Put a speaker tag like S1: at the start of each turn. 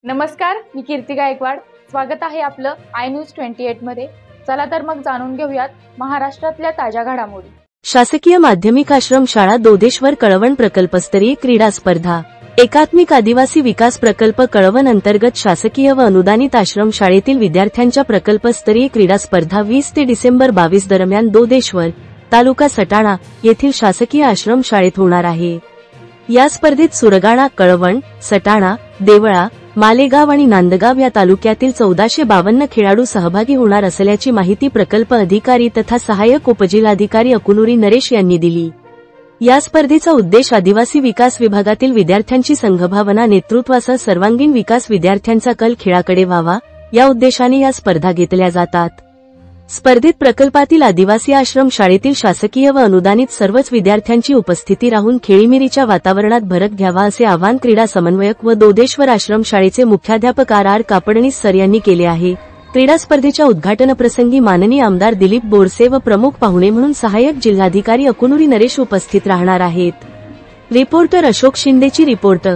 S1: नमस्कार, मी कीर्ती गायकवाड। स्वागत आहे आपलं आय न्यूज 28 मध्ये। चला तर मग जाणून घेऊयात महाराष्ट्रातल्या ताज्या घडामोडी।
S2: शासकीय माध्यमिक आश्रम शाळा दोदेश्वर कळवण प्रकल्पस्तरीय क्रीडा स्पर्धा। एकात्मिक आदिवासी विकास प्रकल्प कळवण अंतर्गत शासकीय व अनुदानित आश्रम शाळेतील विद्यार्थ्यांच्या प्रकल्पस्तरीय क्रीडा स्पर्धा 20 ते डिसेंबर 22 दरम्यान दोदेश्वर, तालुका सटाणा येथील शासकीय आश्रम शाळेत होणार आहे। या स्पर्धेत सुरगाणा, कळवण, सटाणा, देवळा, मालेगाव आणि नांदगाव या तालुक्यातील 1452 खेळाडू सहभागी होणार असल्याची माहिती प्रकल्प अधिकारी तथा सहाय्यक उपजिल्हाधिकारी अकुनुरी नरेश यांनी दिली। या स्पर्धेचा उद्देश आदिवासी विकास विभागातील विद्यार्थ्यांची संघभावना, नेतृत्वासह सर्वांगीण विकास, विद्यार्थ्यांचा कल खेळाकडे व्हावा या उद्देशाने या स्पर्धा घेतल्या जातात। स्पर्धेत प्रकल्पातील आदिवासी आश्रम शाळेतील शासकीय व अनुदानित सर्वच विद्यार्थ्यांची उपस्थिती राहून खेळीमेळीच्या वातावरणात भरत घ्यावा असे आवाहन क्रीडा समन्वयक व दोदेश्वर आश्रम शाळेचे मुख्याध्यापक आर कापडणीस सर यांनी केले आहे। क्रीडा स्पर्धेच्या उद्घाटनप्रसंगी माननीय आमदार दिलीप बोरसे व प्रमुख पाहुणे म्हणून सहाय्यक जिल्हाधिकारी अकुनुरी नरेश उपस्थित राहणार आहेत। रिपोर्टर अशोक शिंदेची रिपोर्ट।